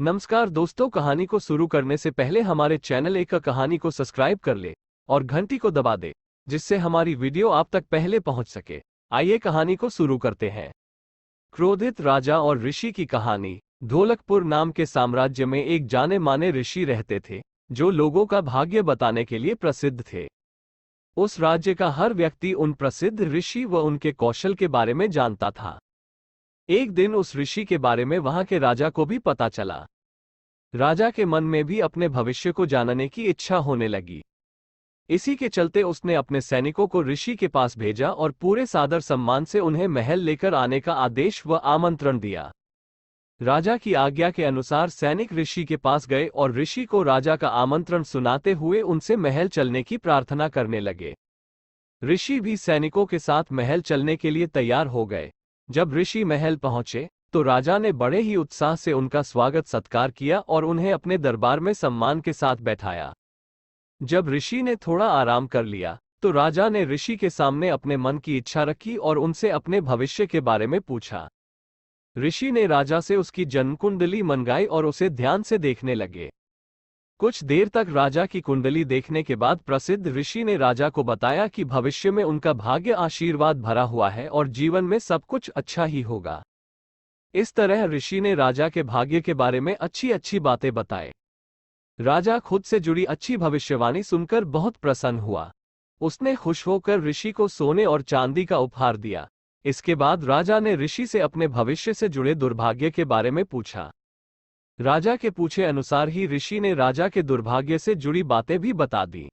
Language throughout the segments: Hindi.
नमस्कार दोस्तों, कहानी को शुरू करने से पहले हमारे चैनल एक कहानी को सब्सक्राइब कर ले और घंटी को दबा दे, जिससे हमारी वीडियो आप तक पहले पहुंच सके। आइए कहानी को शुरू करते हैं। क्रोधित राजा और ऋषि की कहानी। ढोलकपुर नाम के साम्राज्य में एक जाने माने ऋषि रहते थे, जो लोगों का भाग्य बताने के लिए प्रसिद्ध थे। उस राज्य का हर व्यक्ति उन प्रसिद्ध ऋषि व उनके कौशल के बारे में जानता था। एक दिन उस ऋषि के बारे में वहां के राजा को भी पता चला। राजा के मन में भी अपने भविष्य को जानने की इच्छा होने लगी। इसी के चलते उसने अपने सैनिकों को ऋषि के पास भेजा और पूरे सादर सम्मान से उन्हें महल लेकर आने का आदेश व आमंत्रण दिया। राजा की आज्ञा के अनुसार सैनिक ऋषि के पास गए और ऋषि को राजा का आमंत्रण सुनाते हुए उनसे महल चलने की प्रार्थना करने लगे। ऋषि भी सैनिकों के साथ महल चलने के लिए तैयार हो गए। जब ऋषि महल पहुंचे तो राजा ने बड़े ही उत्साह से उनका स्वागत सत्कार किया और उन्हें अपने दरबार में सम्मान के साथ बैठाया। जब ऋषि ने थोड़ा आराम कर लिया तो राजा ने ऋषि के सामने अपने मन की इच्छा रखी और उनसे अपने भविष्य के बारे में पूछा। ऋषि ने राजा से उसकी जन्म कुंडली मंगाई और उसे ध्यान से देखने लगे। कुछ देर तक राजा की कुंडली देखने के बाद प्रसिद्ध ऋषि ने राजा को बताया कि भविष्य में उनका भाग्य आशीर्वाद भरा हुआ है और जीवन में सब कुछ अच्छा ही होगा। इस तरह ऋषि ने राजा के भाग्य के बारे में अच्छी अच्छी बातें बताए। राजा खुद से जुड़ी अच्छी भविष्यवाणी सुनकर बहुत प्रसन्न हुआ। उसने खुश होकर ऋषि को सोने और चांदी का उपहार दिया। इसके बाद राजा ने ऋषि से अपने भविष्य से जुड़े दुर्भाग्य के बारे में पूछा। राजा के पूछे अनुसार ही ऋषि ने राजा के दुर्भाग्य से जुड़ी बातें भी बता दी।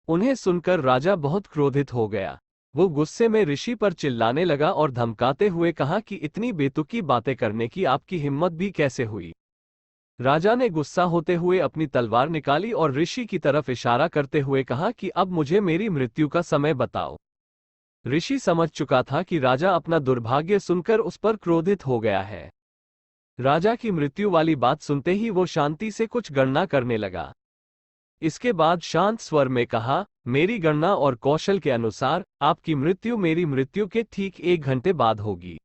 उन्हें सुनकर राजा बहुत क्रोधित हो गया। वो गुस्से में ऋषि पर चिल्लाने लगा और धमकाते हुए कहा कि इतनी बेतुकी बातें करने की आपकी हिम्मत भी कैसे हुई। राजा ने गुस्सा होते हुए अपनी तलवार निकाली और ऋषि की तरफ इशारा करते हुए कहा कि अब मुझे मेरी मृत्यु का समय बताओ। ऋषि समझ चुका था कि राजा अपना दुर्भाग्य सुनकर उस पर क्रोधित हो गया है। राजा की मृत्यु वाली बात सुनते ही वो शांति से कुछ गणना करने लगा। इसके बाद शांत स्वर में कहा, मेरी गणना और कौशल के अनुसार आपकी मृत्यु मेरी मृत्यु के ठीक 1 घंटे बाद होगी।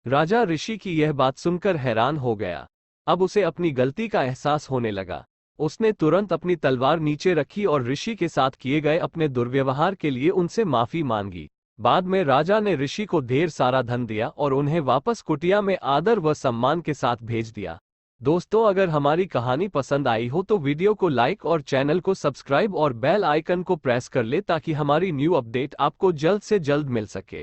राजा ऋषि की यह बात सुनकर हैरान हो गया। अब उसे अपनी गलती का एहसास होने लगा। उसने तुरंत अपनी तलवार नीचे रखी और ऋषि के साथ किए गए अपने दुर्व्यवहार के लिए उनसे माफी मांगी। बाद में राजा ने ऋषि को ढेर सारा धन दिया और उन्हें वापस कुटिया में आदर व सम्मान के साथ भेज दिया। दोस्तों, अगर हमारी कहानी पसंद आई हो तो वीडियो को लाइक और चैनल को सब्सक्राइब और बेल आइकन को प्रेस कर ले ताकि हमारी न्यू अपडेट आपको जल्द से जल्द मिल सके।